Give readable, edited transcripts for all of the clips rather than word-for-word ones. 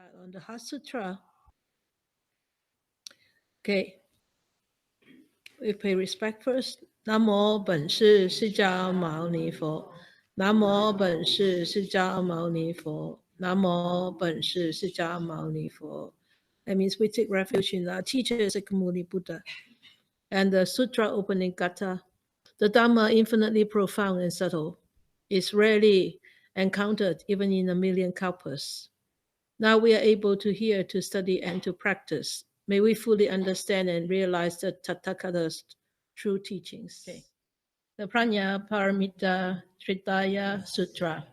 start on the Heart Sutra. Okay, we pay respect first. Namo本师释迦牟尼佛。Namo本师释迦牟尼佛。Namo本师释迦牟尼佛. That means we take refuge in our teacher, Sakyamuni Buddha, and the Sutra opening kata. The Dharma, infinitely profound and subtle, is rarely encountered even in a million kalpas. Now we are able to hear, to study, and to practice. May we fully understand and realize the Tathagata's true teachings. Okay. The Prajna Paramita Hridaya Sutra.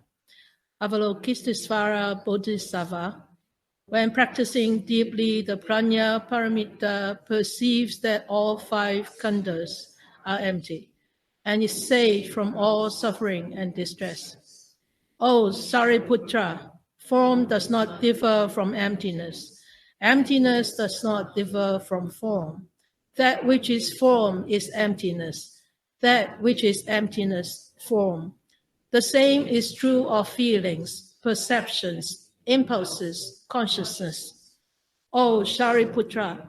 Avalokiteshvara Bodhisattva, when practicing deeply the Prajna Paramita, perceives that all five skandhas are empty and is saved from all suffering and distress. O Shariputra, form does not differ from emptiness. Emptiness does not differ from form. That which is form is emptiness. That which is emptiness, form. The same is true of feelings, perceptions, impulses, consciousness. O Shariputra,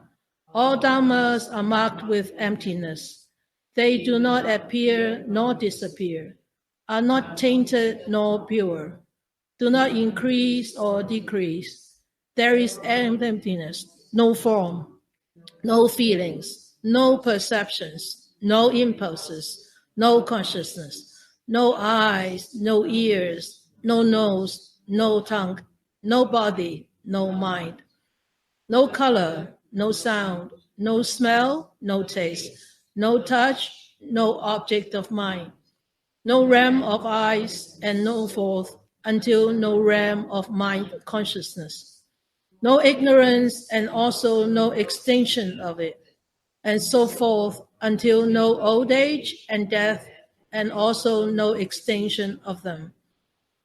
all dharmas are marked with emptiness. They do not appear nor disappear, are not tainted nor pure, do not increase or decrease. There is emptiness, no form, no feelings, no perceptions, no impulses, no consciousness, no eyes, no ears, no nose, no tongue, no body, no mind, no color, no sound, no smell, no taste, no touch, no object of mind, no realm of eyes, and no forth until no realm of mind consciousness, no ignorance and also no extinction of it, and so forth until no old age and death and also no extinction of them,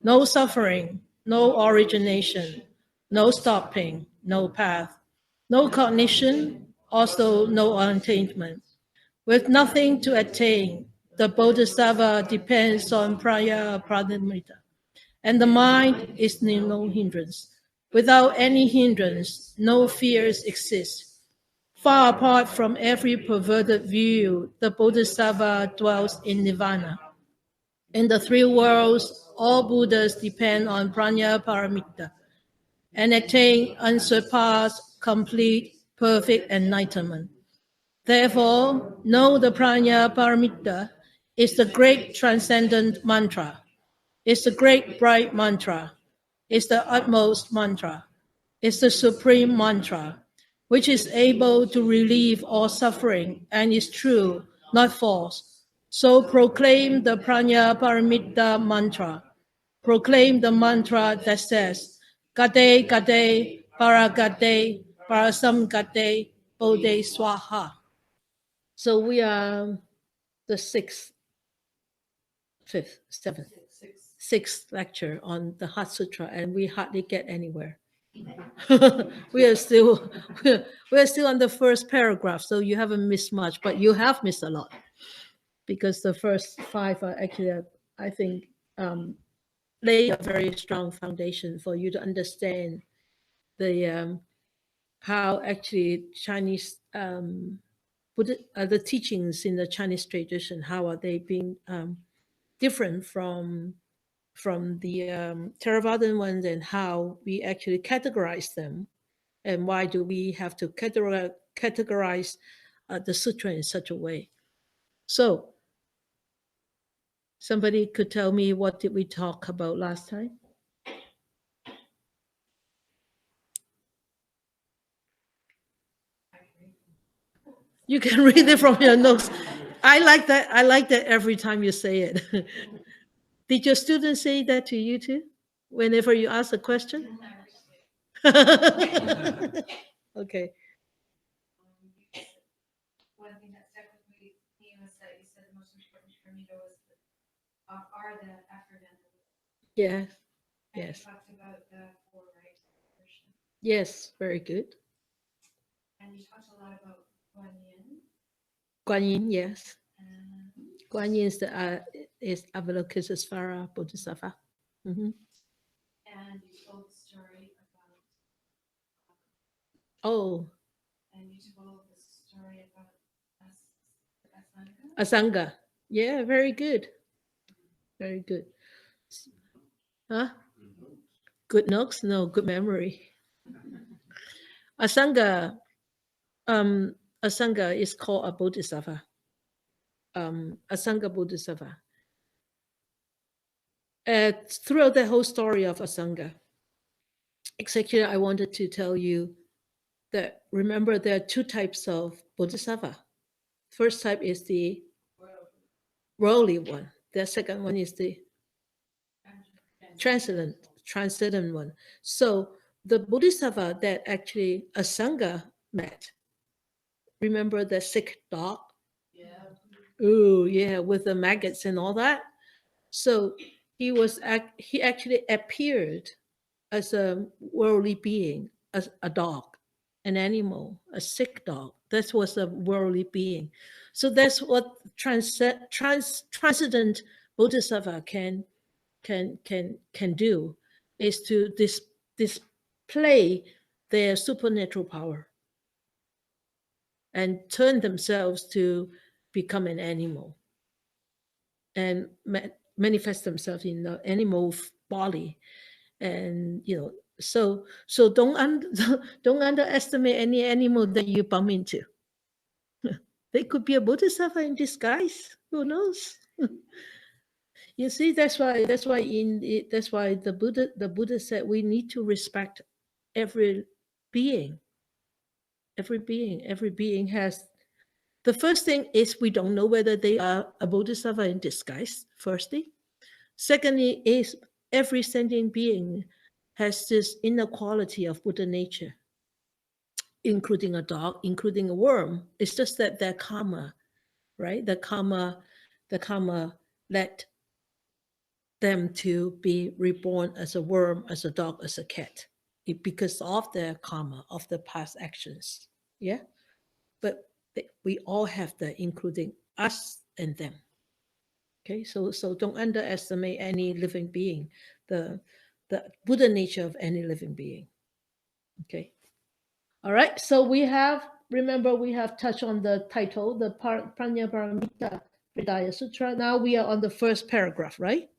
no suffering, no origination, no stopping, no path, no cognition, also no attainment. With nothing to attain, the Bodhisattva depends on Prajna Paramita, and the mind is no hindrance. Without any hindrance, no fears exist. Far apart from every perverted view, the Bodhisattva dwells in Nirvana. In the three worlds, all Buddhas depend on Prajna Paramita and attain unsurpassed, complete, perfect enlightenment. Therefore, know the Prajna Paramita is the great transcendent mantra, is the great bright mantra, is the utmost mantra, is the supreme mantra, which is able to relieve all suffering and is true, not false. So proclaim the Prajna Paramita mantra. Proclaim the mantra that says, Gade Gade Paragade Parasam Gade Bodhe Swaha. So we are the sixth lecture on the Heart Sutra, and we hardly get anywhere. we are still on the first paragraph, so you haven't missed much, but you have missed a lot because the first five are actually, I think, lay a very strong foundation for you to understand the how actually Chinese the teachings in the Chinese tradition, how are they being different from the Theravadan ones, and how we actually categorize them, and why do we have to categorize the sutra in such a way. So somebody could tell me, what did we talk about last time? You can read it from your notes. I like that every time you say it. Did your students say that to you too, whenever you ask a question? Okay. One thing that stuck with me was that you said the most important for me are the aphrodisiacs. Yes. And Yes. you talked about the four rights of Krishna. Yes, very good. And you talked a lot about Guan Yin. Guan Yin, yes. Guan Yin is Avalokiteshvara Bodhisattva. Mm-hmm. And you told the story about Oh, And you told the story about Asanga. Asanga. Yeah, very good. Very good. Huh? Good notes? No, good memory. Asanga, Asanga is called a Bodhisattva. Asanga Bodhisattva. Throughout the whole story of Asanga, exactly, I wanted to tell you that remember there are two types of Bodhisattva. First type is the worldly one. The second one is the transcendent one. So the Bodhisattva that actually Asanga met, remember the sick dog? Yeah. Oh yeah, with the maggots and all that. So he actually appeared as a worldly being, as a dog, an animal, a sick dog. That was a worldly being. So that's what transcendent Bodhisattva can do, is to display their supernatural power and turn themselves to become an animal and manifest themselves in the animal body. And so don't underestimate any animal that you bump into. They could be a Bodhisattva in disguise. Who knows? You see, that's why the Buddha said we need to respect every being. Every being has. The first thing is we don't know whether they are a Bodhisattva in disguise. Firstly, secondly is every sentient being has this inner quality of Buddha nature, including a dog, including a worm. It's just that their karma, right? The karma led them to be reborn as a worm, as a dog, as a cat, because of their karma, of the past actions. Yeah, but we all have that, including us and them. Okay, so don't underestimate any living being, the Buddha nature of any living being. Okay. All right. So we have touched on the title, the Prajna Paramita Hridaya Sutra. Now we are on the first paragraph, right?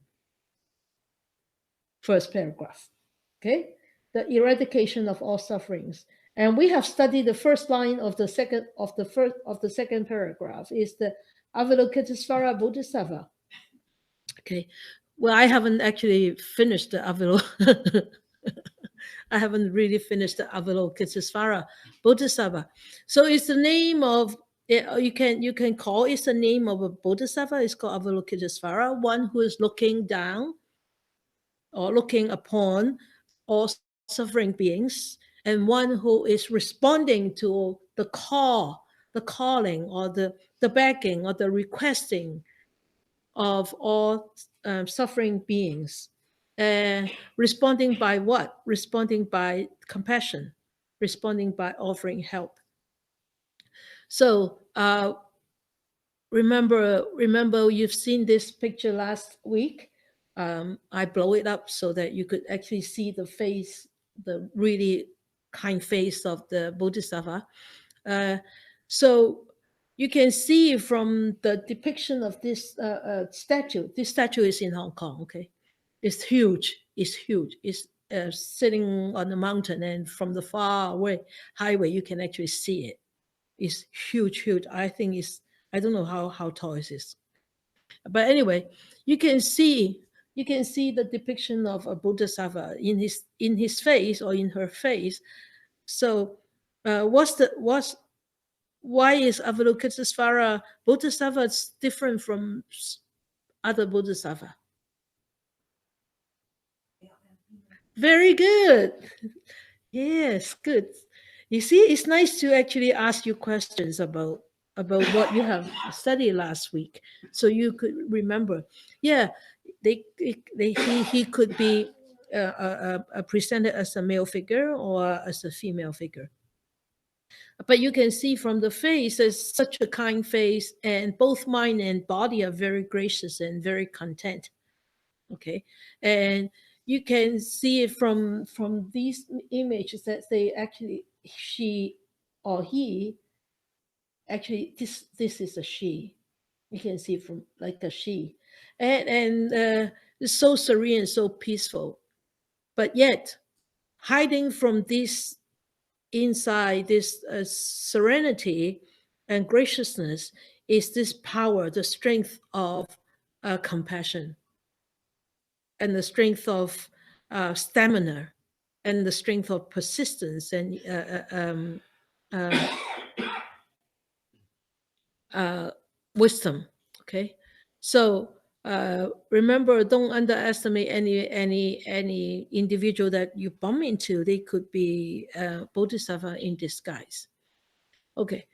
First paragraph. Okay. The eradication of all sufferings. And we have studied the first line of the second paragraph is the Avalokiteshvara Bodhisattva. Okay. Well, I haven't actually finished the I haven't really finished the Avalokiteshvara Bodhisattva. So it's the name of you can call it's the name of a Bodhisattva. It's called Avalokiteshvara, one who is looking down or looking upon all suffering beings, and one who is responding to the call, the calling, or the begging or the requesting of all suffering beings. Responding by what? Responding by compassion, responding by offering help. So remember, you've seen this picture last week. I blow it up so that you could actually see the face, the really kind face of the Bodhisattva. So you can see from the depiction of this statue. This statue is in Hong Kong. Okay, it's huge. It's huge. It's sitting on the mountain, and from the far away highway, you can actually see it. It's huge, huge. I think it's. I don't know how tall it is, but anyway, you can see the depiction of a Bodhisattva in his face or in her face. So, why is Avalokiteshvara Bodhisattva different from other Bodhisattva? Very good. Yes, good. You see, it's nice to actually ask you questions about what you have studied last week, so you could remember. Yeah, he could be presented as a male figure or as a female figure. But you can see from the face, it's such a kind face, and both mind and body are very gracious and very content. Okay, and you can see it from these images that they actually she or he, actually this is a she. You can see from like a she, and it's so serene and so peaceful, but yet hiding from this inside this serenity and graciousness is this power, the strength of compassion, and the strength of stamina, and the strength of persistence, and uh, wisdom. Okay, so remember, don't underestimate any individual that you bump into. They could be bodhisattva in disguise. Okay,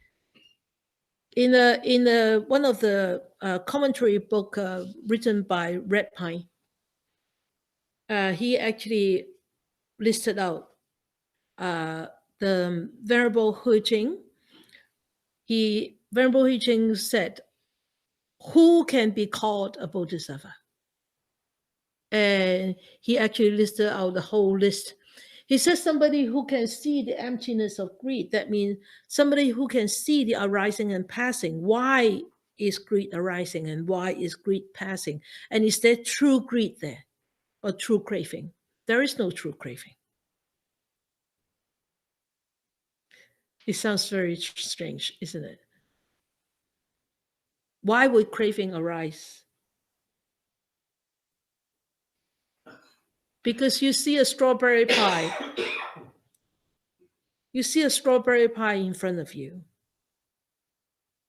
in a one of the commentary book written by Red Pine, he actually listed out the Venerable Hu Jing. Venerable Hu Jing said, "Who can be called a bodhisattva?" And he actually listed out the whole list. He says somebody who can see the emptiness of greed. That means somebody who can see the arising and passing. Why is greed arising and why is greed passing? And is there true greed there or true craving? There is no true craving. It sounds very strange, isn't it? Why would craving arise? Because you see a strawberry pie. You see a strawberry pie in front of you.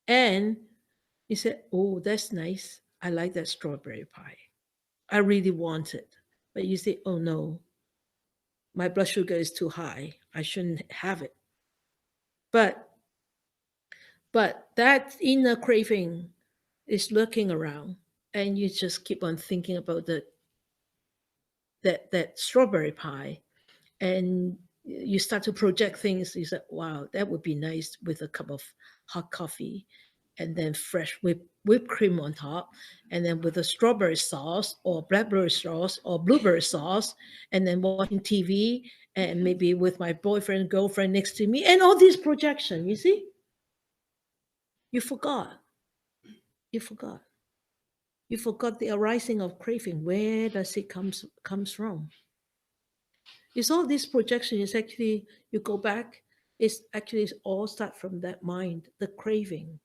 And you say, "Oh, that's nice. I like that strawberry pie. I really want it." But you say, "Oh no, my blood sugar is too high. I shouldn't have it." But that inner craving is lurking around, and you just keep on thinking about that strawberry pie, and you start to project things. You say, "Wow, that would be nice with a cup of hot coffee, and then fresh whipped cream on top, and then with a strawberry sauce or blackberry sauce or blueberry sauce, and then watching TV, and maybe with my boyfriend, girlfriend next to me, and all these projection." You see, you forgot. You forgot. You forgot the arising of craving. Where does it comes from? It's all this projection is actually, you go back, it's actually all start from that mind, the craving.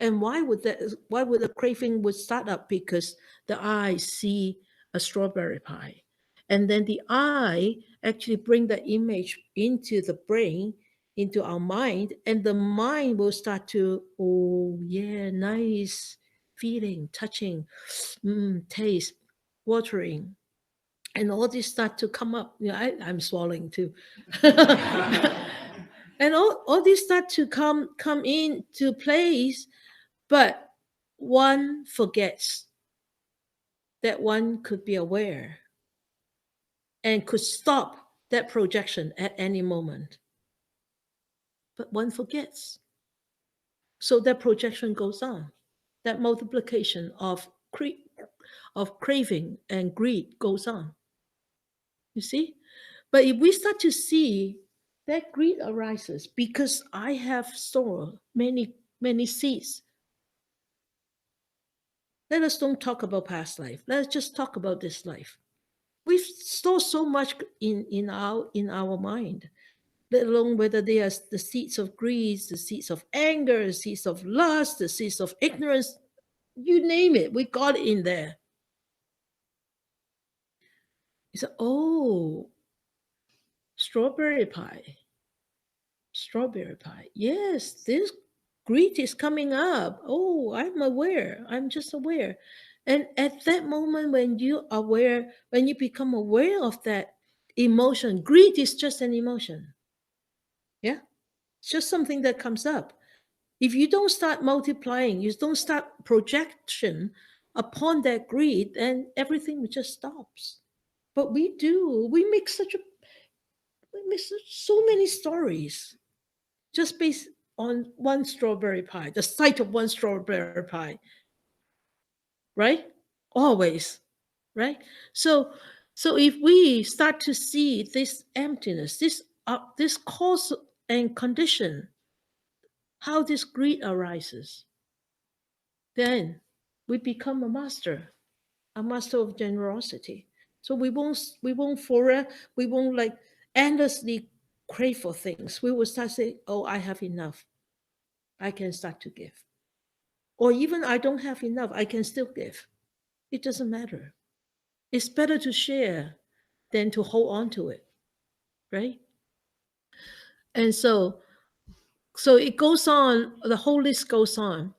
And why would the craving would start up? Because the eye see a strawberry pie. And then the eye actually bring the image into the brain, into our mind, and the mind will start to, "Oh yeah, nice feeling, touching, taste, watering." And all this start to come up. I'm swallowing too. And all these start to come into place, but one forgets that one could be aware and could stop that projection at any moment. But one forgets. So that projection goes on. That multiplication of craving and greed goes on. You see? But if we start to see that greed arises because I have stored many seeds. Let us don't talk about past life. Let's just talk about this life. We've stored so much in our mind, let alone whether they are the seeds of greed, the seeds of anger, the seeds of lust, the seeds of ignorance. You name it, we got it in there. You say, "Oh, strawberry pie. Strawberry pie. Yes, this greed is coming up. Oh, I'm aware. I'm just aware." And at that moment, when you become aware of that emotion, greed is just an emotion. Yeah. It's just something that comes up. If you don't start multiplying, you don't start projection upon that greed, then everything just stops. But we do. We make so many stories just based on one strawberry pie, the sight of one strawberry pie, right? Always, right? So if we start to see this emptiness, this cause and condition how this greed arises, then we become a master of generosity. So we won't like endlessly crave for things. We will start saying, oh, I have enough. I can start to give. Or even I don't have enough, I can still give. It doesn't matter. It's better to share than to hold on to it, right? And so it goes on, the whole list goes on.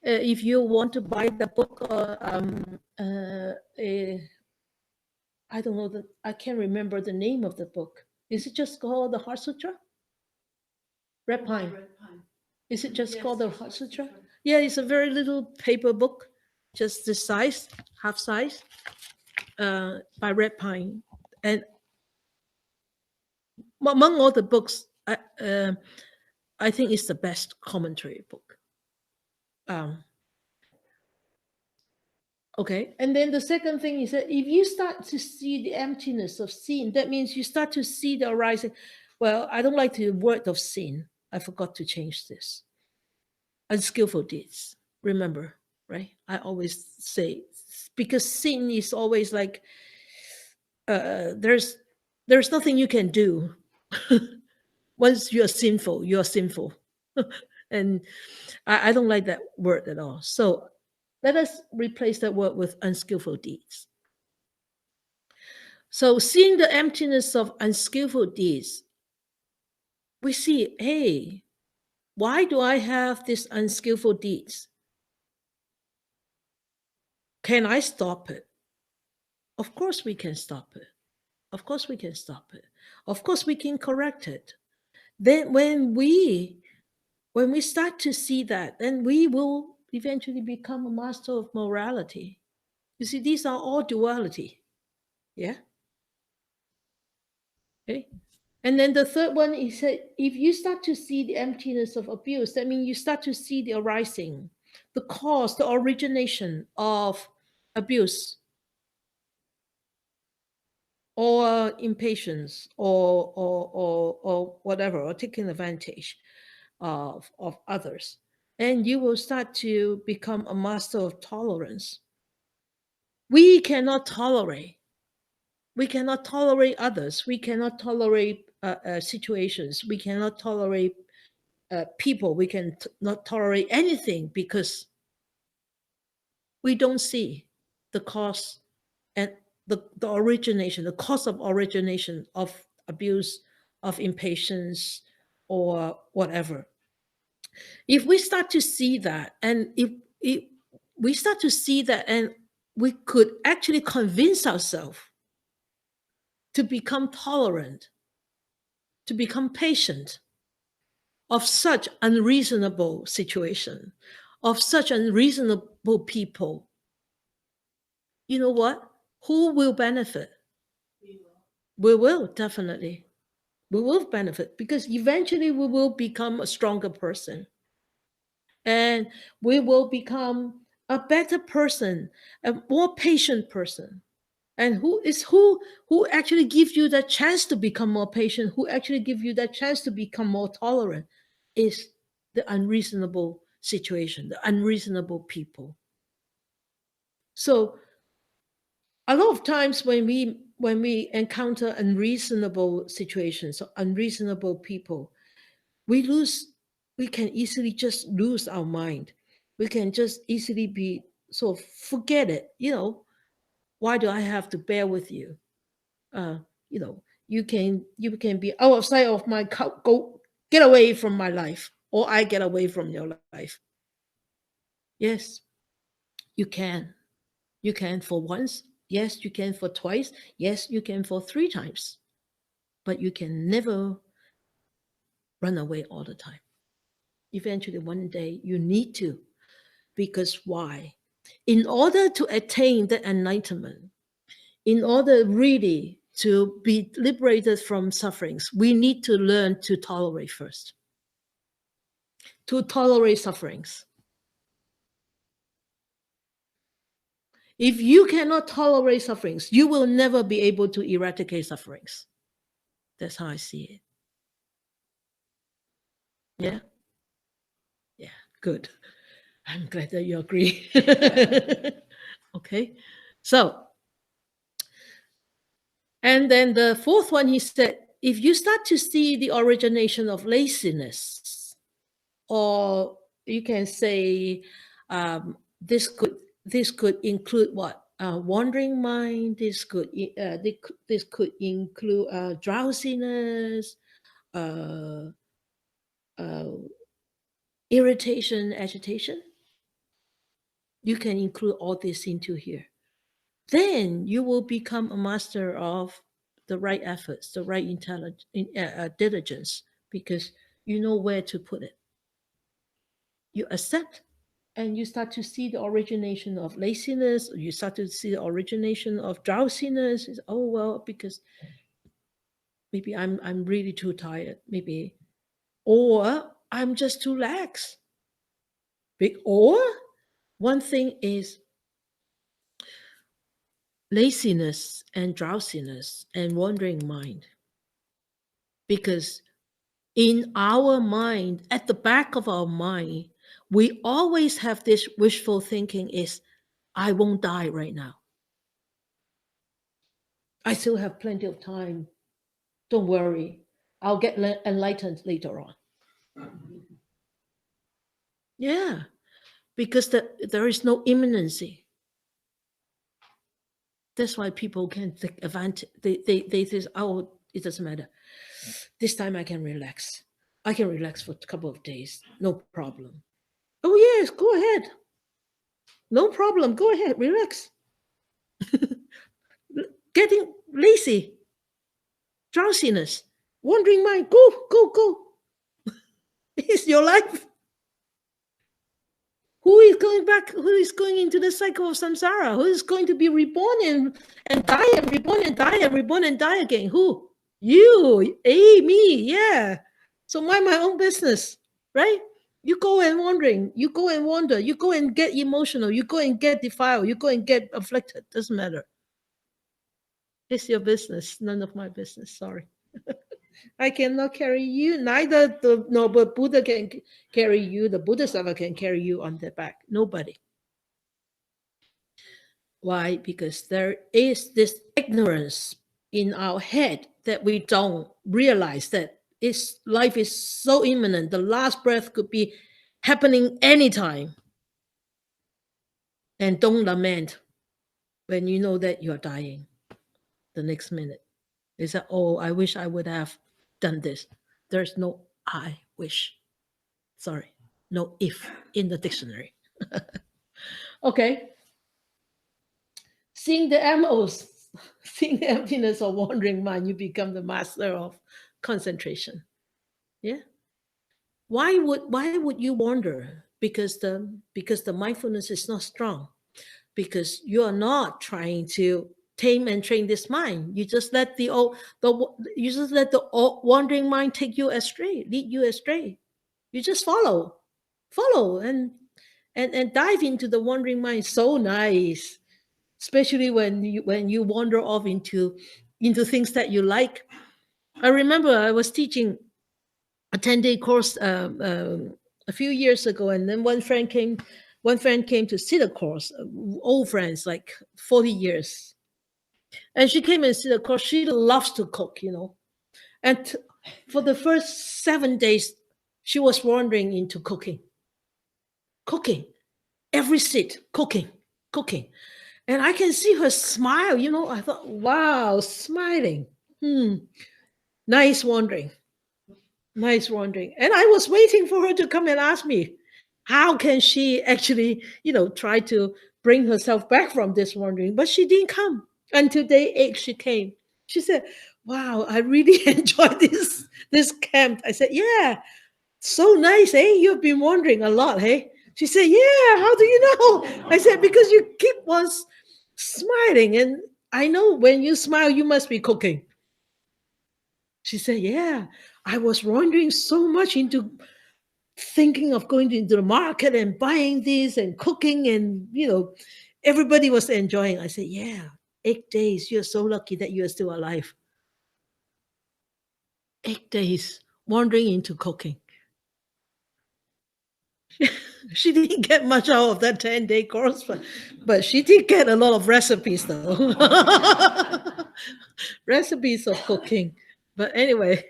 If you want to buy the book, I don't know, I can't remember the name of the book. Is it just called the Heart Sutra? Red Pine. Is it just called the Heart Sutra? Yeah, it's a very little paper book, just this size, half size, by Red Pine. And among all the books, I think it's the best commentary book. Okay, and then the second thing is that if you start to see the emptiness of sin, that means you start to see the arising. Well, I don't like the word of sin. I forgot to change this. Unskillful deeds. Remember, right? I always say, because sin is always like, there's nothing you can do. Once you're sinful, you're sinful. And I don't like that word at all. So let us replace that word with unskillful deeds. So seeing the emptiness of unskillful deeds, we see, hey, why do I have these unskillful deeds? Can I stop it? Of course we can stop it. Of course we can stop it. Of course we can correct it. Then when we start to see that, then we will eventually become a master of morality. You see, these are all duality. Yeah? Okay. And then the third one is that if you start to see the emptiness of abuse, that means you start to see the arising, the cause, the origination of abuse or impatience or whatever, or taking advantage of others. And you will start to become a master of tolerance. We cannot tolerate others. We cannot tolerate situations. We cannot tolerate people. We can not tolerate anything because we don't see the cause and the origination, the cause of origination of abuse, of impatience, or whatever. If we start to see that, and if we start to see that, and we could actually convince ourselves to become tolerant, to become patient of such unreasonable situation, of such unreasonable people, you know what? Who will benefit? We will, definitely. We will benefit because eventually we will become a stronger person. And we will become a better person, a more patient person. And who actually gives you that chance to become more patient, who actually gives you that chance to become more tolerant, is the unreasonable situation, the unreasonable people. So a lot of times when we encounter unreasonable situations or unreasonable people, we can easily just lose our mind. We can just easily be sort of forget it. Why do I have to bear with you? You can be outside of my go get away from my life, or I get away from your life. Yes, you can. You can for once. Yes, you can for twice. Yes, you can for 3 times. But you can never run away all the time. Eventually, one day, you need to. Because why? In order to attain the enlightenment, in order really to be liberated from sufferings, we need to learn to tolerate first. To tolerate sufferings. If you cannot tolerate sufferings, you will never be able to eradicate sufferings. That's how I see it. Yeah? Yeah, good. I'm glad that you agree. Okay. So, and then the fourth one, he said, if you start to see the origination of laziness, or you can say this could include what? Wandering mind. This could include drowsiness, uh, uh, irritation, agitation. You can include all this into here. Then you will become a master of the right efforts, the right diligence, because you know where to put it. You accept and you start to see the origination of laziness, you start to see the origination of drowsiness. It's, oh well, because maybe I'm really too tired, maybe, or I'm just too lax. Or one thing is laziness and drowsiness and wandering mind. Because in our mind, at the back of our mind, we always have this wishful thinking is, I won't die right now. I still have plenty of time. Don't worry. I'll get enlightened later on. Yeah, because there is no imminency. That's why people can take advantage. They say, oh, it doesn't matter. This time I can relax. I can relax for a couple of days. No problem. Oh, yes, go ahead. No problem. Go ahead. Relax. Getting lazy, drowsiness, wandering mind. Go. It's your life. Who is going back? Who is going into the cycle of samsara? Who is going to be reborn and die and reborn and die and reborn and die again? Who? You, me, yeah. So mind my own business, right? You go and wandering, you go and wander, you go and get emotional, you go and get defiled, you go and get afflicted. Doesn't matter. It's your business, none of my business. Sorry. I cannot carry you. Neither the noble Buddha can carry you. The Bodhisattva can carry you on their back. Nobody. Why? Because there is this ignorance in our head that we don't realize that life is so imminent. The last breath could be happening anytime. And don't lament when you know that you're dying the next minute. They say, oh, I wish I would have done this. There's no I wish. Sorry, no if in the dictionary. Okay. Seeing the MOs, seeing the emptiness of wandering mind, you become the master of concentration. Yeah. Why would you wander? Because the mindfulness is not strong. Because you are not trying to tame and train this mind. You just let the wandering mind take you astray, lead you astray. You just follow and dive into the wandering mind. So nice, especially when you wander off into things that you like. I remember I was teaching a 10-day course a few years ago, and then one friend came to see the course, old friends, like 40 years. And she came and see the course. She loves to cook, And for the first 7 days, she was wandering into cooking. Every sit, cooking. And I can see her smile, I thought, wow, smiling. Nice wandering. And I was waiting for her to come and ask me, how can she actually, try to bring herself back from this wandering? But she didn't come. Until day 8, she came. She said, wow, I really enjoyed this camp. I said, yeah, so nice, eh? You've been wandering a lot, hey? She said, yeah, how do you know? I said, because you keep on smiling. And I know when you smile, you must be cooking. She said, yeah, I was wandering so much into thinking of going into the market and buying this and cooking, and everybody was enjoying. I said, yeah, 8 days, you're so lucky that you're still alive. 8 days wandering into cooking. She didn't get much out of that 10-day course, but she did get a lot of recipes though. Recipes of cooking. But anyway,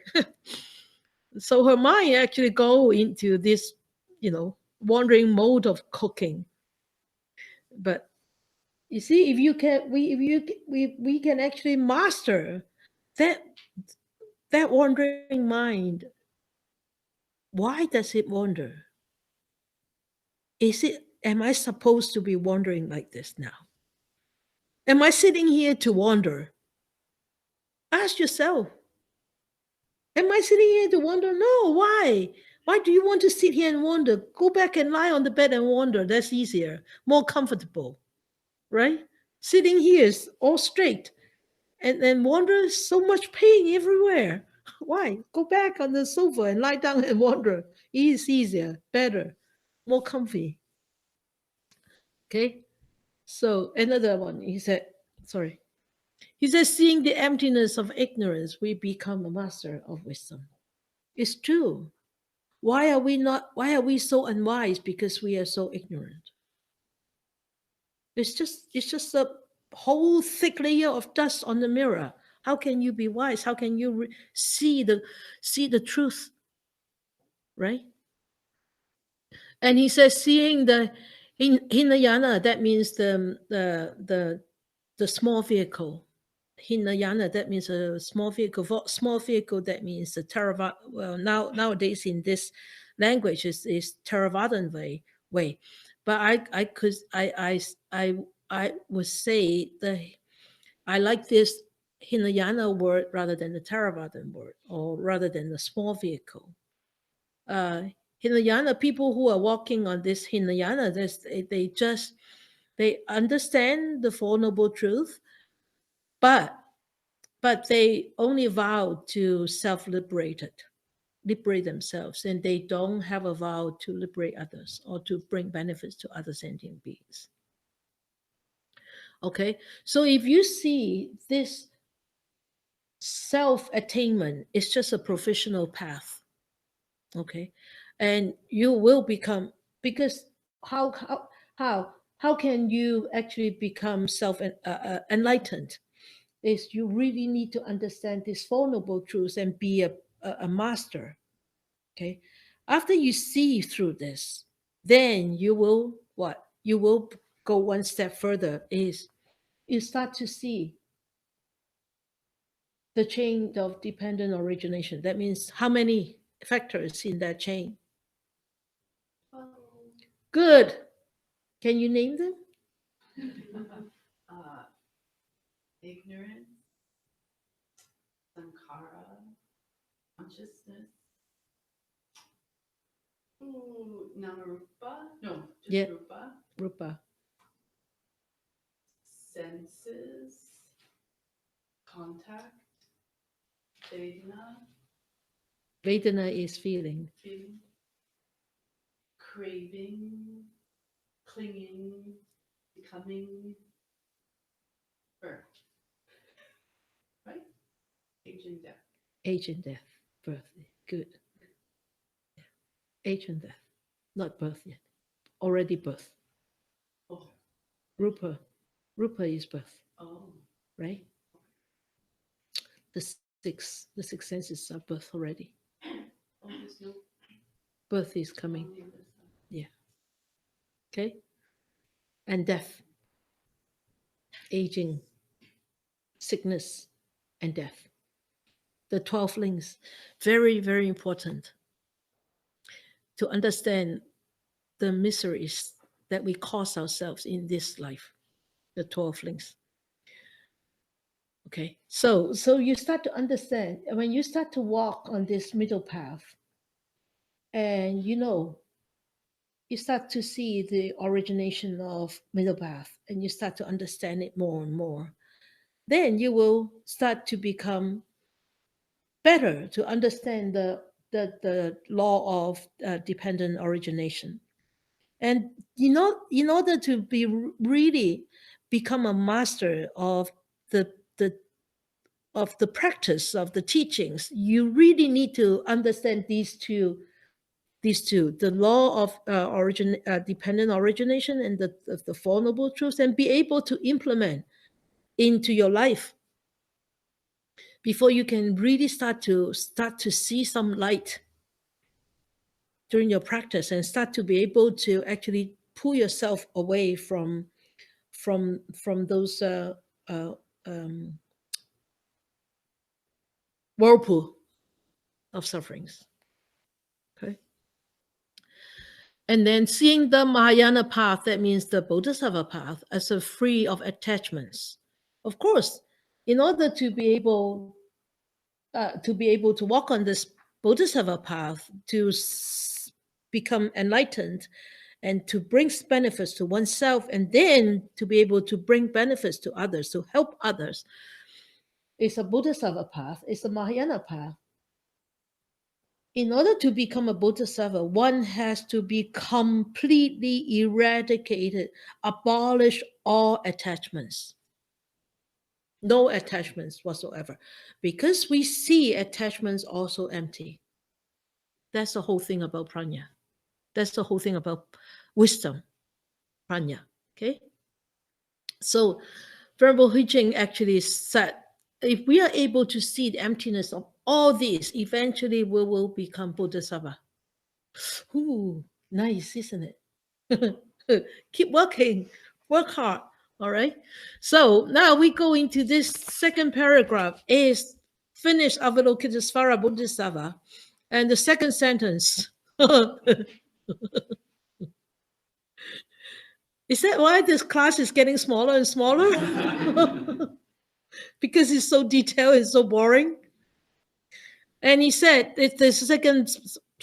so her mind actually go into this, wandering mode of cooking. But you see, if you can, we can actually master that wandering mind. Why does it wander? Am I supposed to be wandering like this now? Am I sitting here to wander? Ask yourself. Am I sitting here to wander? No, why? Why do you want to sit here and wander? Go back and lie on the bed and wander. That's easier, more comfortable, right? Sitting here is all straight and wander, so much pain everywhere. Why? Go back on the sofa and lie down and wander. It's easier, better, more comfy. Okay? So another one, he said, seeing the emptiness of ignorance, we become a master of wisdom. It's true. Why are we so unwise? Because we are so ignorant. It's just a whole thick layer of dust on the mirror. How can you be wise? How can you see the truth? Right? And he says, seeing the Hinayana, that means the small vehicle. Hinayana, that means a small vehicle. For small vehicle, that means the Theravada. Well, nowadays in this language is Theravadan way. But I would say I like this Hinayana word rather than the Theravadan word, or rather than the small vehicle. Hinayana, people who are walking on this Hinayana, they understand the Four Noble Truth, but they only vow to liberate themselves, and they don't have a vow to liberate others or to bring benefits to other sentient beings. Okay, so if you see this self-attainment is just a professional path, okay, and you will become, because how can you actually become enlightened? Is you really need to understand these Four Noble Truths and be a master. Okay, after you see through this, then you will what? You will go one step further. Is you start to see the chain of dependent origination. That means how many factors in that chain? Good. Can you name them? Ignorance, sankhara, consciousness, namarupa, no, just Yeah. rupa, Rupa. senses, contact, vedana, Vedana is feeling. Craving, clinging, becoming, birth. Right? Age and death. Age and death. Birth. Good. Yeah. Age and death. Not birth yet. Already birth. Oh. Rupa. Rupa is birth. Oh. Right? The six senses are birth already. Oh, there's no Birth is coming. on the other side. Yeah. Okay? And death. Aging, sickness, and death. The 12 links. Very, very important to understand the miseries that we cause ourselves in this life. The 12 links. Okay, so you start to understand when you start to walk on this middle path, and you start to see the origination of middle path, and you start to understand it more and more, then you will start to become better to understand the law of dependent origination. And in order to be really become a master of the practice of the teachings, you really need to understand these two these two, the law of dependent origination and the Four Noble Truths, and be able to implement into your life before you can really start to see some light during your practice and start to be able to actually pull yourself away from those whirlpool of sufferings. Okay. And then seeing the Mahayana path, that means the Bodhisattva path, as a free of attachments. Of course, in order to be able to walk on this Bodhisattva path, to become enlightened and to bring benefits to oneself, and then to be able to bring benefits to others, to help others, it's a Bodhisattva path, it's a Mahayana path. In order to become a Bodhisattva, one has to be completely eradicated, abolish all attachments. No attachments whatsoever. Because we see attachments also empty. That's the whole thing about prajna. That's the whole thing about wisdom, prajna. Okay? So Venerable Hui Jing actually said, if we are able to see the emptiness of all these, eventually we will become Bodhisattva. Ooh, nice, isn't it? Keep working, work hard. All right. So now we go into this second paragraph. Is finish Avalokiteshvara Bodhisattva, and the second sentence. Is that why this class is getting smaller and smaller? Because it's so detailed, it's so boring. And he said, it's the second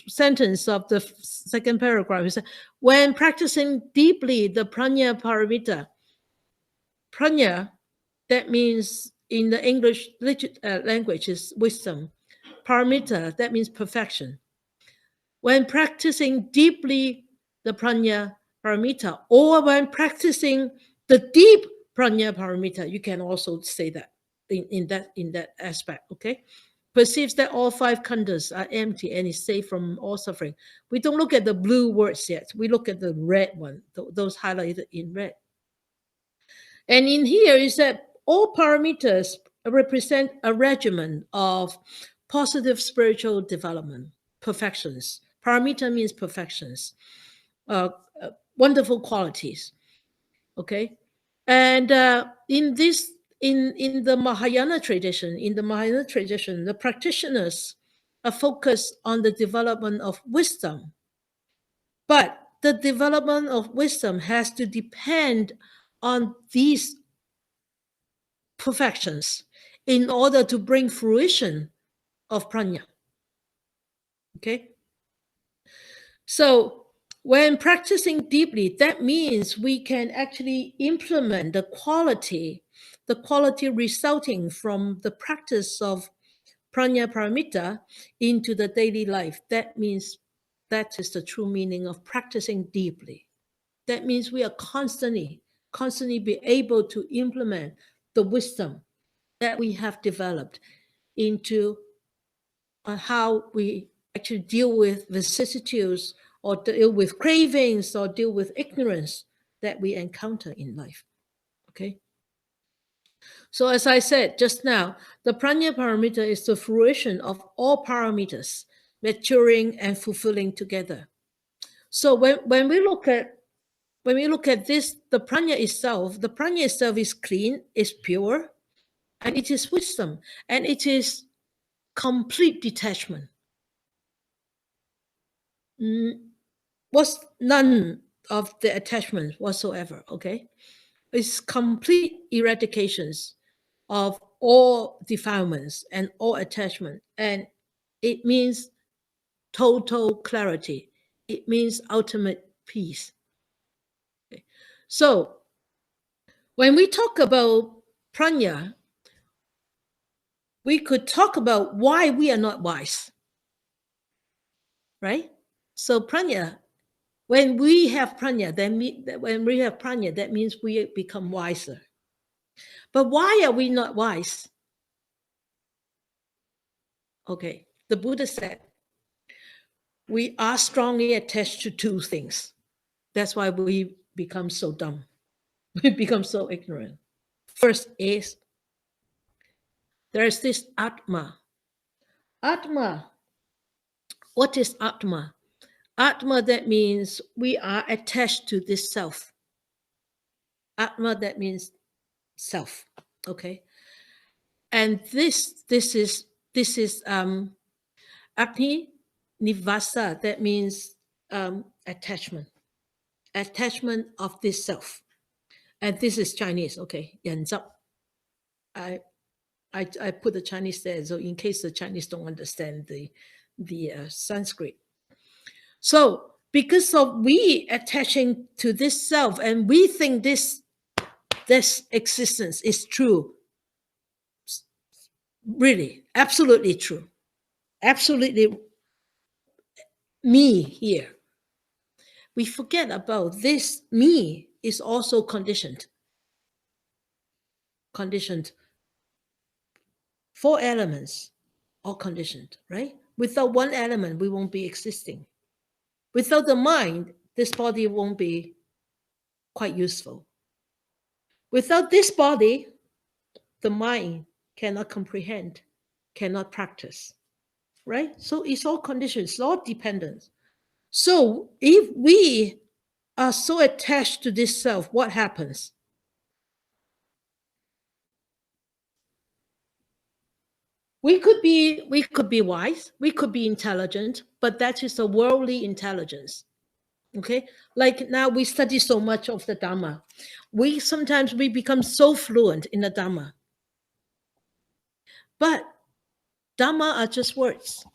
sentence of the second paragraph. He said, when practicing deeply the Prajna Paramita, prajna, that means in the English language is wisdom. Paramita, that means perfection. When practicing deeply the Prajna Paramita, or when practicing the deep Prajna Paramita, you can also say that in that aspect, okay? Perceives that all five skandhas are empty and is safe from all suffering. We don't look at the blue words yet. We look at the red one, those highlighted in red. And in here is that all paramitas represent a regimen of positive spiritual development, perfections. Paramita means perfections, wonderful qualities. Okay, and in the Mahayana tradition, the practitioners are focused on the development of wisdom, but the development of wisdom has to depend on these perfections in order to bring fruition of prajna. Okay, so when practicing deeply, that means we can actually implement the quality resulting from the practice of Prajna Paramita into the daily life. That means that is the true meaning of practicing deeply. That means we are constantly be able to implement the wisdom that we have developed into how we actually deal with vicissitudes, or deal with cravings, or deal with ignorance that we encounter in life. Okay. So as I said just now, the Prajna Paramita is the fruition of all paramitas maturing and fulfilling together. So when we look at this, the prajna itself is clean, is pure, and it is wisdom, and it is complete detachment. Was none of the attachment whatsoever, okay? It's complete eradications of all defilements and all attachment, and it means total clarity. It means ultimate peace. Okay. So when we talk about prajna, we could talk about why we are not wise, right? So prajna, when we have prajna, that means we become wiser. But why are we not wise? Okay, the Buddha said, we are strongly attached to two things. That's why we become so dumb. We become so ignorant. First is there's this Atma. Atma. What is Atma? Atma, that means we are attached to this self. Atma, that means self. Okay. And this is Agni Nivasa, that means attachment of this self. And this is Chinese. Okay. 人執. I put the Chinese there, so in case the Chinese don't understand the Sanskrit. So because of we attaching to this self, and we think this existence is true, really, absolutely true, absolutely me here. We forget about this me is also conditioned. Conditioned. 4 elements, all conditioned, right? Without one element, we won't be existing. Without the mind, this body won't be quite useful. Without this body, the mind cannot comprehend, cannot practice, right? So it's all conditions, it's all dependent. So if we are so attached to this self, what happens? We could be wise, we could be intelligent, but that is a worldly intelligence. Okay, like now we study so much of the Dharma. Sometimes we become so fluent in the Dharma. But Dharma are just words.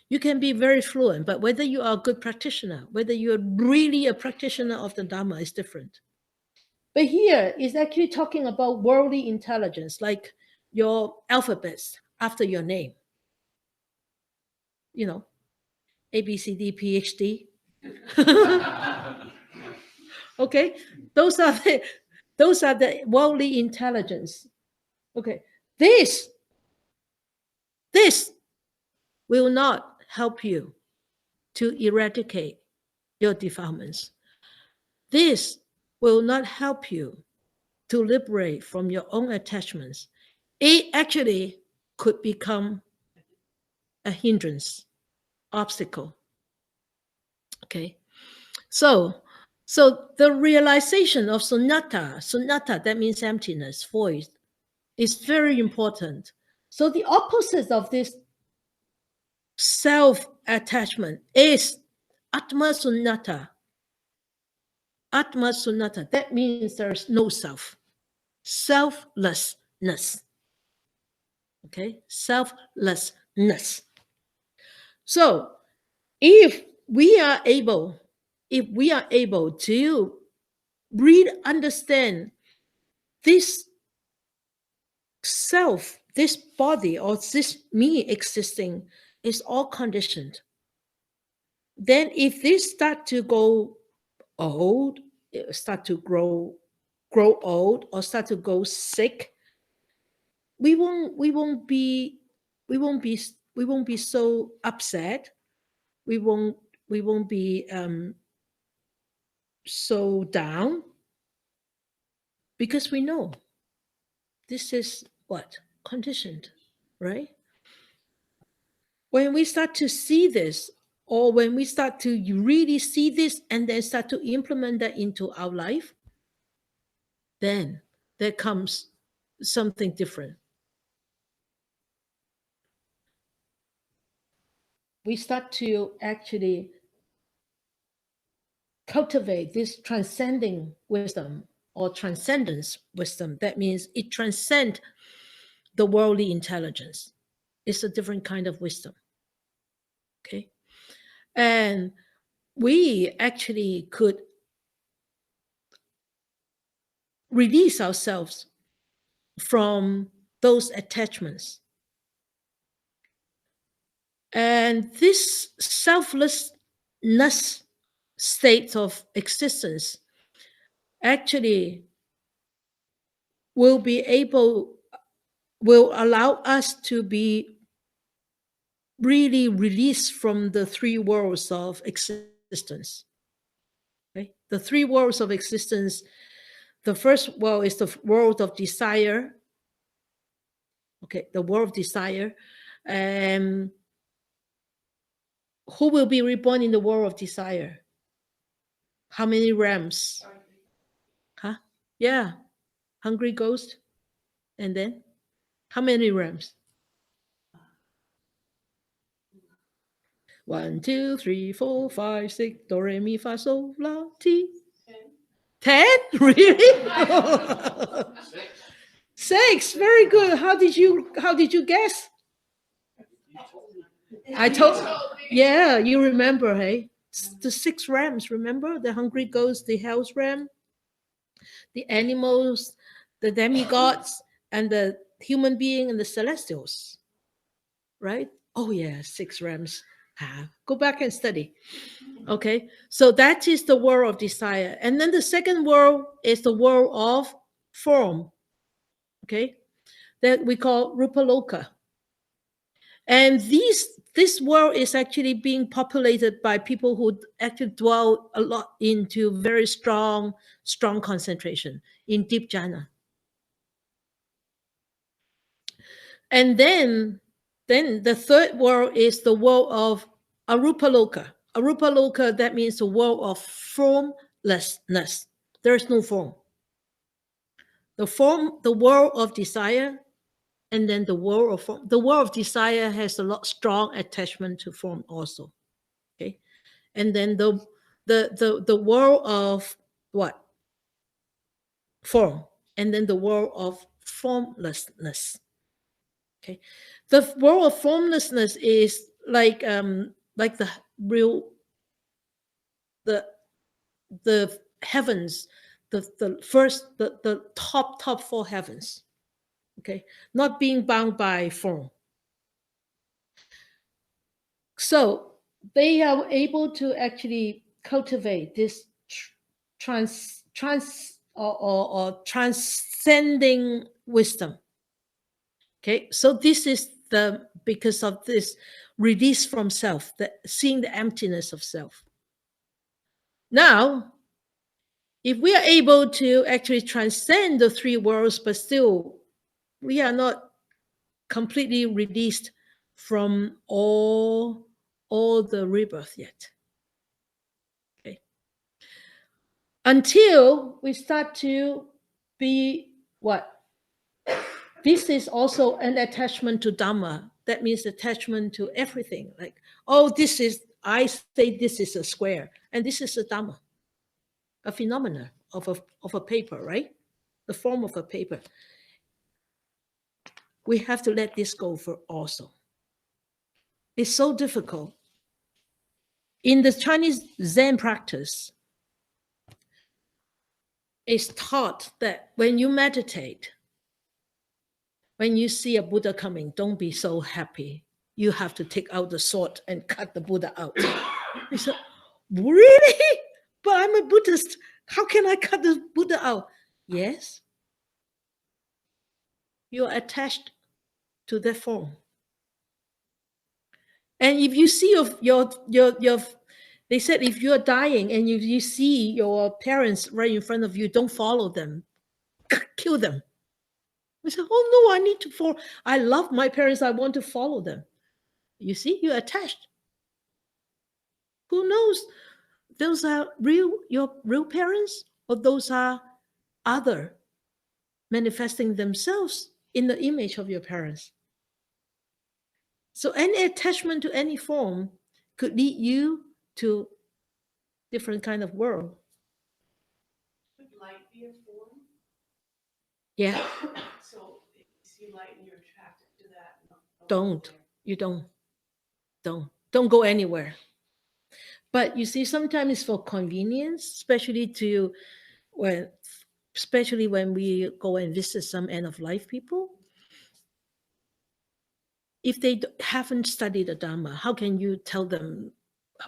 You can be very fluent, but whether you are a good practitioner, whether you're really a practitioner of the Dharma is different. But here is actually talking about worldly intelligence, like your alphabets after your name. You know, A, B, C, D, PhD. Okay, those are the worldly intelligence. Okay, this will not help you to eradicate your defilements. This will not help you to liberate from your own attachments. It actually could become a hindrance, obstacle. Okay, so the realization of sunnata, that means emptiness, void, is very important. So the opposite of this self-attachment is atma sunnata. Atma sunnata, that means there's no self. Selflessness. Okay, selflessness. So if we are able to really understand this self, this body, or this me existing is all conditioned, then if this start to go old, start to grow old, or start to go sick, we won't be so upset. We won't be so down, because we know this is what? Conditioned, right? When we start to see this, or when we start to really see this and then start to implement that into our life, then there comes something different. We start to actually cultivate this transcending wisdom, or transcendence wisdom. That means it transcends the worldly intelligence. It's a different kind of wisdom. Okay. And we actually could release ourselves from those attachments. And this selflessness state of existence actually will allow us to be really released from the three worlds of existence. Okay? The three worlds of existence. The first world is the world of desire. Okay, the world of desire. Who will be reborn in the world of desire? How many realms? Huh? Yeah. Hungry ghost. And then how many realms? 1, 2, 3, 4, 5, 6, do, re, mi, fa, sol, la, ti. 10? Really? 6. Very good. How did you guess? I told. Yeah, you remember, hey? The 6 realms, remember? The hungry ghost, the hell's realm, the animals, the demigods, and the human being and the celestials. Right? Oh yeah, 6 realms. Go back and study. Okay, so that is the world of desire. And then the second world is the world of form. Okay, that we call Rupaloka. And this world is actually being populated by people who actually dwell a lot into very strong concentration in deep jhana. And then the third world is the world of Arupaloka. Arupaloka, that means the world of formlessness. There is no form. The world of desire, and then the world of form. The world of desire has a lot strong attachment to form also. Okay. And then the world of what? Form. And then the world of formlessness. Okay, the world of formlessness is like the real the heavens, the top 4 heavens. Okay, not being bound by form. So they are able to actually cultivate this transcending wisdom. Okay, so this is because of this release from self, seeing the emptiness of self. Now, if we are able to actually transcend the 3 worlds, but still we are not completely released from all the rebirth yet. Okay, until we start to be what? This is also an attachment to Dharma. That means attachment to everything. Like, oh, I say this is a square, and this is a Dharma, a phenomena of a paper, right? The form of a paper. We have to let this go for also. It's so difficult. In the Chinese Zen practice, it's taught that when you meditate, when you see a Buddha coming, don't be so happy. You have to take out the sword and cut the Buddha out. He said, really? But I'm a Buddhist. How can I cut the Buddha out? Yes. You are attached to that form. And if you see they said if you're dying and you see your parents right in front of you, don't follow them. Kill them. I said, oh no, I need to follow. I love my parents. I want to follow them. You see, you're attached. Who knows? Those are your real parents, or those are other manifesting themselves in the image of your parents. So any attachment to any form could lead you to different kind of world. Could light be a form? Yeah. So if you see light and you're attracted to that. Don't go anywhere. But you see, sometimes it's for convenience, especially when we go and visit some end of life people. If they haven't studied the Dharma, how can you tell them?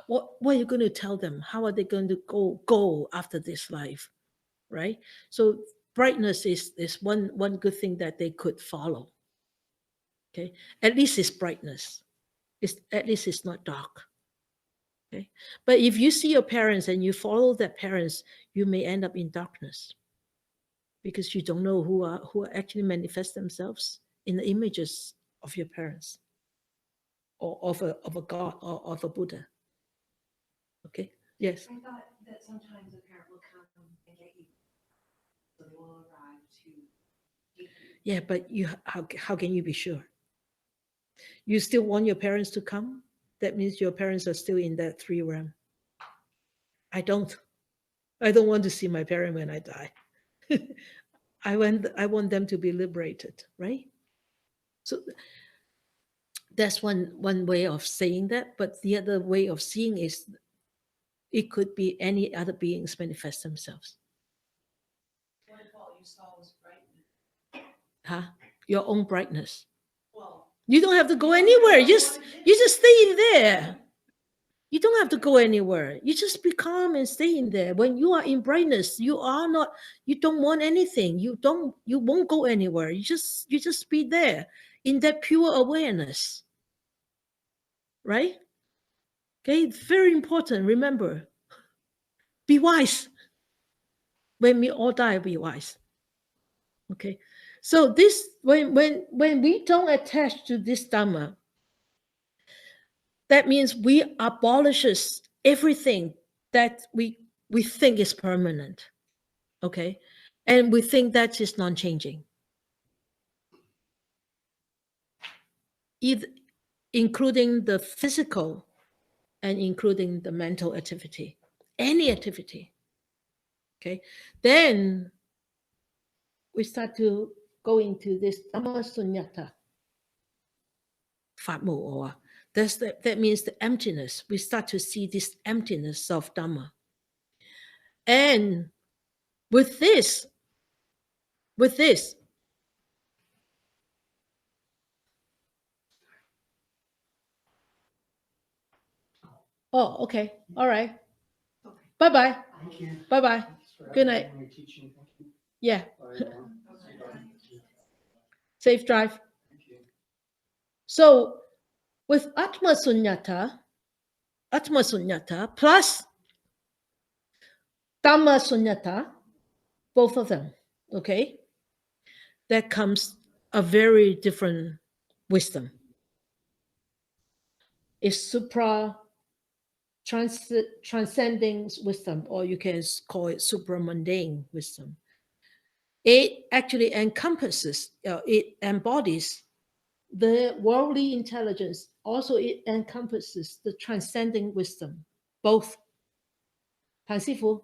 What are you going to tell them? How are they going to go after this life, right? So brightness is one good thing that they could follow. Okay, at least it's brightness. At least it's not dark. Okay, but if you see your parents and you follow their parents, you may end up in darkness because you don't know who actually manifest themselves in the images of your parents or of a God or of a Buddha. Okay. Yes. I thought that sometimes a parent will come and get you, so they will arrive to take you. Yeah, but how can you be sure? You still want your parents to come? That means your parents are still in that 3 realm. I don't want to see my parent when I die. I want them to be liberated, right? So that's one way of saying that. But the other way of seeing is it could be any other beings manifest themselves. What if all you saw was brightness? Huh? Your own brightness. Well, You don't have to go anywhere. You just stay in there. You don't have to go anywhere. You just be calm and stay in there. When you are in brightness, you don't want anything. You won't go anywhere. You just be there in that pure awareness. Right? Okay, it's very important. Remember, be wise. When we all die, be wise. Okay. So this when we don't attach to this Dhamma, that means we abolishes everything that we think is permanent. Okay. And we think that is non-changing. Including the physical and including the mental activity. Any activity. Okay. Then we start to go into this Dhamma Sunyata. That means the emptiness. We start to see this emptiness of Dhamma. And with this, oh, okay. All right. Okay. Bye-bye. Thank you. Bye-bye. Thanks for Good night. having me teaching. Thank you. Yeah. Bye. Safe drive. Thank you. So with Atma Sunyata plus Dhamma Sunyata, both of them, okay, that comes a very different wisdom. It's supra-transcending wisdom, or you can call it supra-mundane wisdom. It actually encompasses, it embodies the worldly intelligence. Also, it encompasses the transcending wisdom. Both. Pan Sifu,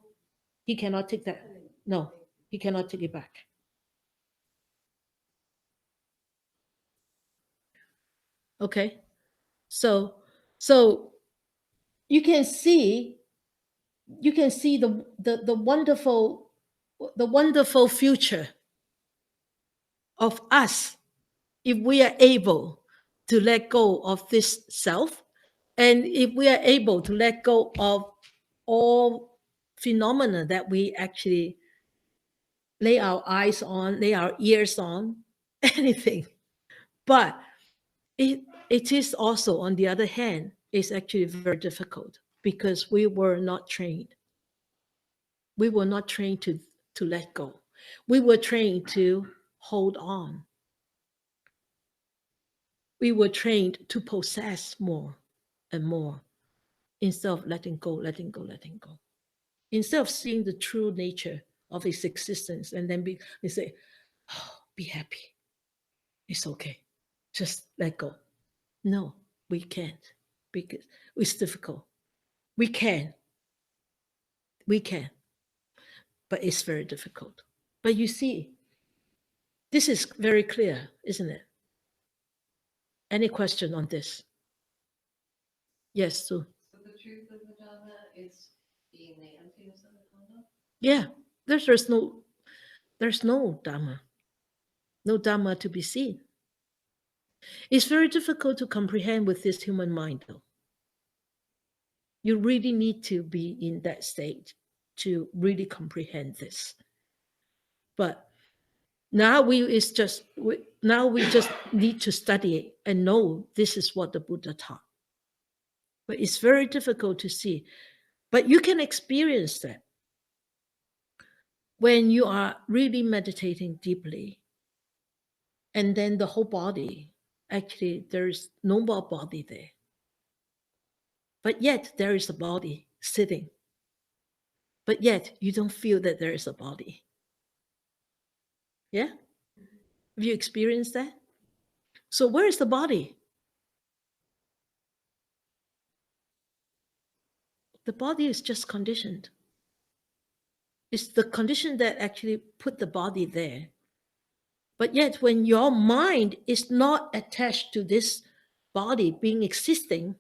he cannot take that. No, he cannot take it back. Okay, so you can see the wonderful future of us if we are able to let go of this self, and if we are able to let go of all phenomena that we actually lay our eyes on, lay our ears on, anything. But it is also, on the other hand, is actually very difficult because we were not trained. We were not trained to let go. We were trained to hold on. We were trained to possess more and more instead of letting go. Instead of seeing the true nature of its existence and then we say, oh, be happy. It's okay. Just let go. No, we can't because it's difficult. We can, but it's very difficult. But you see, this is very clear, isn't it? Any question on this? Yes, Sue. So the truth of the Dhamma is being the emptiness of the Dhamma? Yeah, there's no Dhamma. No Dhamma to be seen. It's very difficult to comprehend with this human mind, though. You really need to be in that state to really comprehend this. But now we just need to study it and know this is what the Buddha taught. but it's very difficult to see. But you can experience that when you are really meditating deeply. And then the whole body, actually, there is no more body there. But yet there is a body sitting. But yet you don't feel that there is a body. Yeah? Have you experienced that? So where is the body? The body is just conditioned. It's the condition that actually put the body there. But yet when your mind is not attached to this body being existing,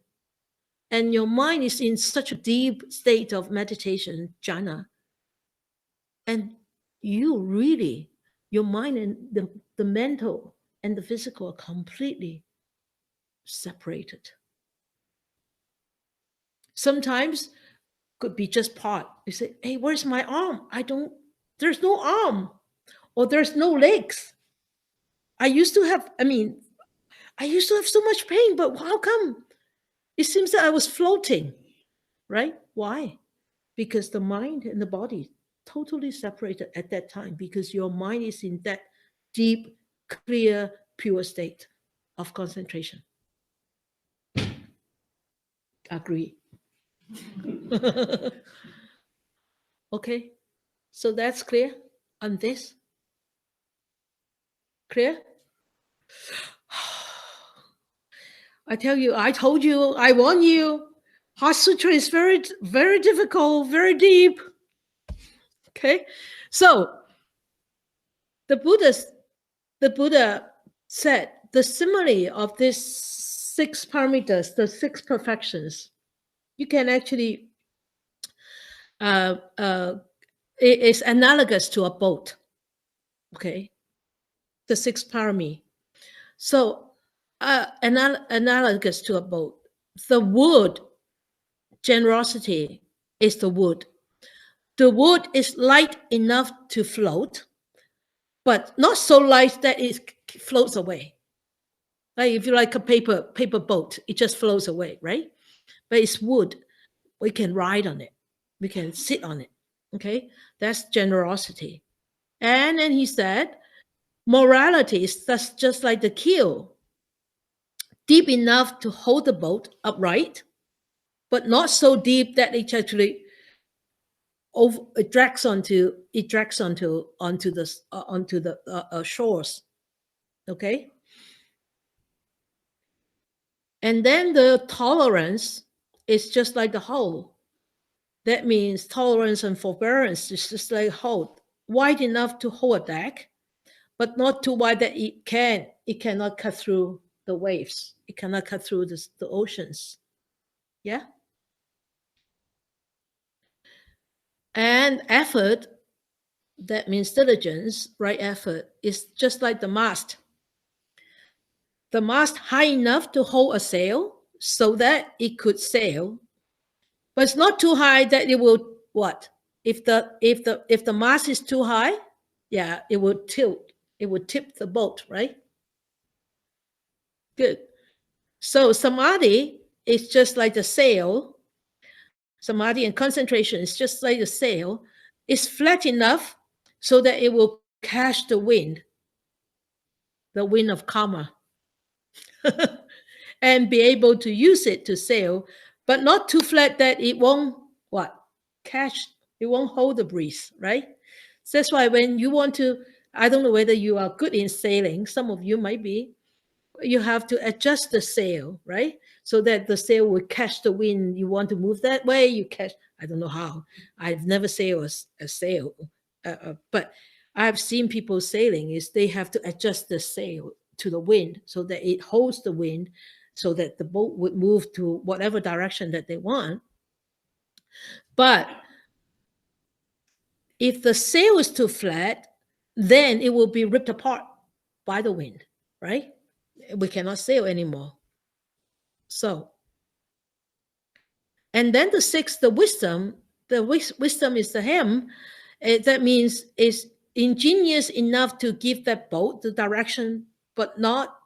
and your mind is in such a deep state of meditation, jhana, and you really, your mind and the mental and the physical are completely separated. Sometimes could be just part. You say, hey, where's my arm? There's no arm, or there's no legs. I used to have so much pain, but how come? It seems that I was floating, right? Why? Because the mind and the body totally separated at that time, because your mind is in that deep, clear, pure state of concentration. Agree. Okay, so that's clear on this. Clear? I told you, I warn you. Heart Sutra is very, very difficult, very deep. Okay, so the Buddha said the simile of these 6 paramitas, the 6 perfections, you can actually, it is analogous to a boat. Okay, the 6 parami. So analogous to a boat. The wood, generosity, is the wood. The wood is light enough to float, but not so light that it floats away. Like if you like a paper boat, it just floats away, right? But it's wood. We can ride on it. We can sit on it. Okay, that's generosity. And then he said, morality is just like the keel, deep enough to hold the boat upright, but not so deep that it actually it drags onto the shores. Okay, and then the tolerance is just like the hole. That means tolerance and forbearance is just like a hole, wide enough to hold a deck, but not too wide that it cannot cut through the waves. It cannot cut through the oceans. Yeah. And effort, that means diligence, right? Effort is just like the mast. The mast high enough to hold a sail so that it could sail, but it's not too high that it will what? If the mast is too high, yeah, it will tilt. It would tip the boat, right? Good. So samadhi is just like the sail. Samadhi and concentration is just like the sail. It's flat enough so that it will catch the wind of karma, and be able to use it to sail, but not too flat that it won't catch, it won't hold the breeze, right? So that's why when you want to, I don't know whether you are good in sailing, some of you might be, you have to adjust the sail, right? So that the sail will catch the wind. You want to move that way, you catch, I don't know how. I've never sailed a sail, but I've seen people sailing is they have to adjust the sail to the wind so that it holds the wind so that the boat would move to whatever direction that they want. But if the sail is too flat, then it will be ripped apart by the wind, right? We cannot sail anymore. So, and then the sixth, the wisdom is the hem. That means it's ingenious enough to give that boat the direction, but not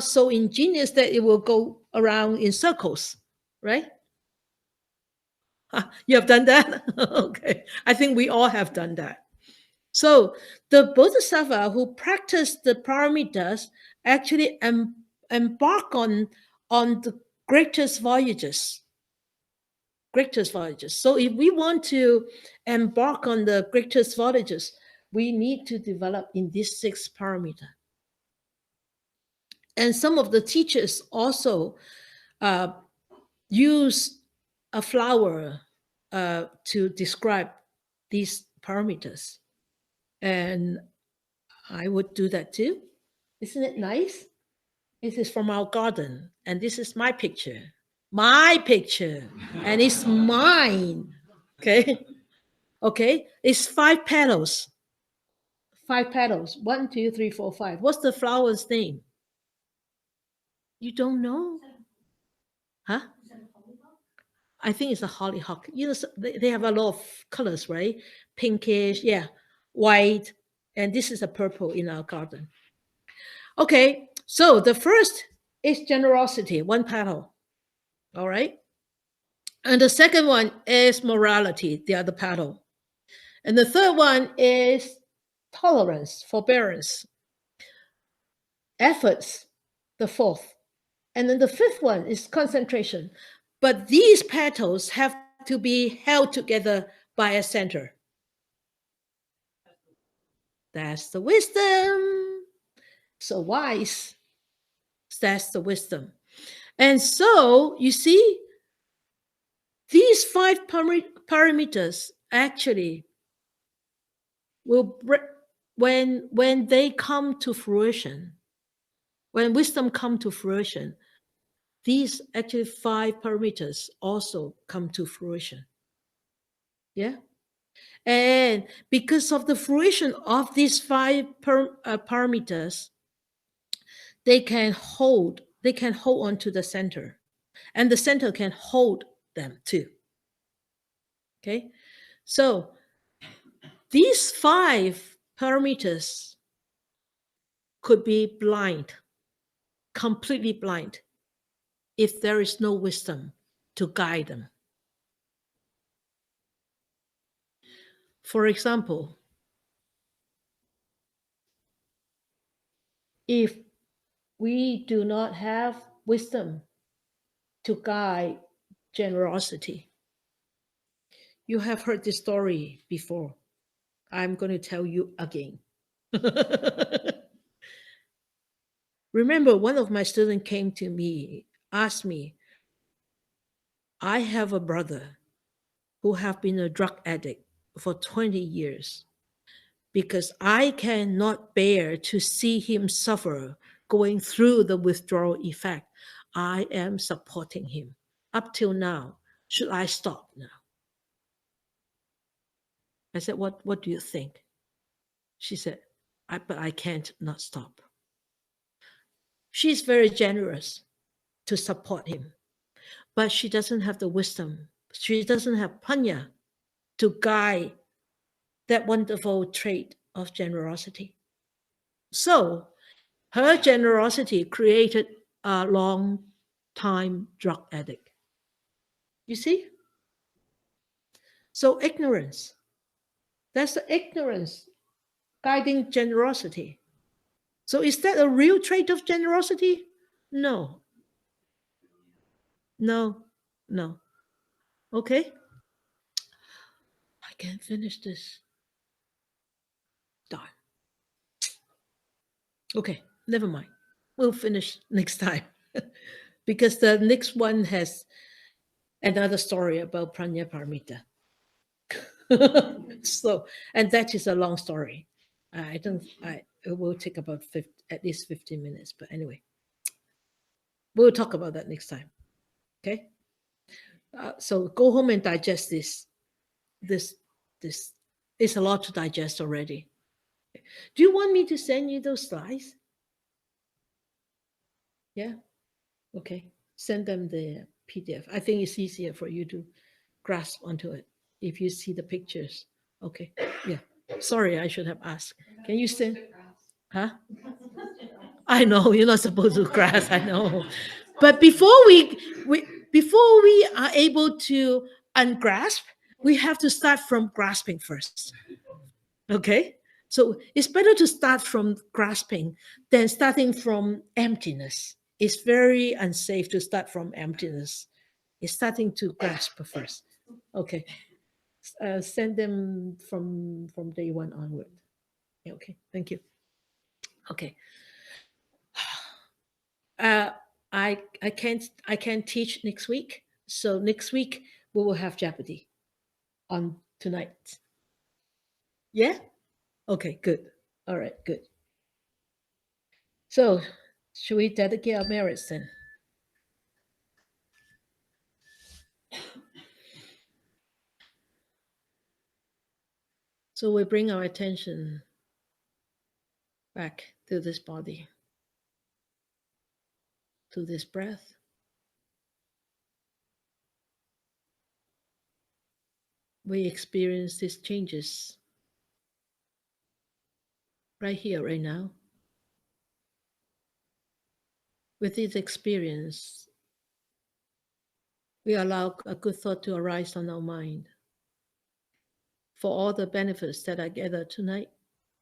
so ingenious that it will go around in circles. right? You have done that? Okay. I think we all have done that. So the Bodhisattva who practice the paramitas actually embark on the greatest voyages. Greatest voyages. So if we want to embark on the greatest voyages, we need to develop in these 6 parameters. And some of the teachers also use a flower to describe these parameters. And I would do that too. Isn't it nice? This is from our garden. And this is my picture. My picture. And it's mine. Okay. Okay. It's 5 petals. 5 petals. 1, 2, 3, 4, 5. What's the flower's name? You don't know? Huh? I think it's a hollyhock. You know, they have a lot of colors, right? Pinkish, yeah, white, and this is a purple in our garden. Okay, so the first is generosity, 1 petal. All right. And the second one is morality, the other petal. And the third one is tolerance, forbearance, efforts, the 4th. And then the 5th one is concentration. But these petals have to be held together by a center. That's the wisdom. So wise. That's the wisdom. And so you see, these 5 parameters actually will, when they come to fruition, when wisdom come to fruition, these actually 5 parameters also come to fruition. Yeah. And because of the fruition of these 5 parameters, they can hold on to the center, and the center can hold them too. Okay. So these 5 parameters could be blind, completely blind, if there is no wisdom to guide them. For example, if we do not have wisdom to guide generosity, you have heard this story before. I'm going to tell you again. Remember, one of my students came to me, asked me, I have a brother who have been a drug addict for 20 years because I cannot bear to see him suffer going through the withdrawal effect. I am supporting him up till now. Should I stop now? I said, what do you think? She said, but I can't not stop. She's very generous to support him, but she doesn't have the wisdom. She doesn't have prajna to guide that wonderful trait of generosity. So her generosity created a long-time drug addict. You see? So ignorance. That's the ignorance guiding generosity. So is that a real trait of generosity? No. No. No. Okay? I can't finish this. Darn. Okay, never mind. We'll finish next time. Because the next one has another story about Prajna Paramita. So, and that is a long story. It will take about at least 15 minutes, but anyway, we'll talk about that next time. Okay. So go home and digest this. This is a lot to digest already. Do you want me to send you those slides? Yeah. Okay. Send them the PDF. I think it's easier for you to grasp onto it if you see the pictures. Okay. Yeah. Sorry, I should have asked. Can you send? Huh? I know you're not supposed to grasp. I know. But before we before we are able to ungrasp, we have to start from grasping first. Okay? So it's better to start from grasping than starting from emptiness. It's very unsafe to start from emptiness. It's starting to grasp first. Okay. Send them from day one onward. Okay, thank you. Okay. I can't teach next week. So next week we will have Jeopardy on tonight. Yeah? Okay, good. All right, good. So should we dedicate our merits then? So we bring our attention back to this body, to this breath. We experience these changes right here, right now. With this experience, we allow a good thought to arise on our mind. For all the benefits that I gather tonight,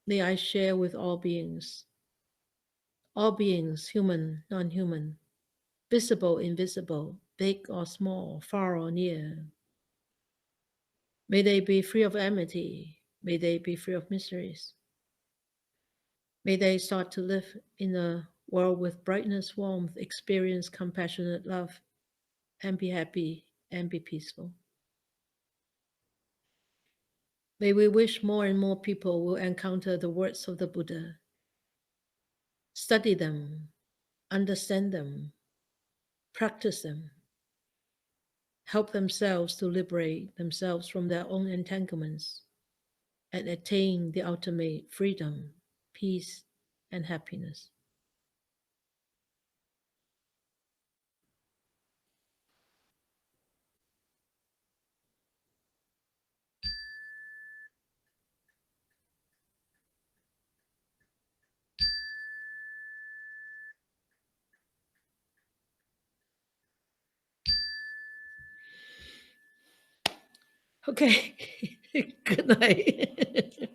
may I share with all beings, human, non-human, visible, invisible, big or small, far or near. May they be free of enmity. May they be free of miseries. May they start to live in a world with brightness, warmth, experience compassionate love, and be happy and be peaceful. May we wish more and more people will encounter the words of the Buddha, study them, understand them, practice them, help themselves to liberate themselves from their own entanglements, and attain the ultimate freedom, peace, and happiness. Okay, good night.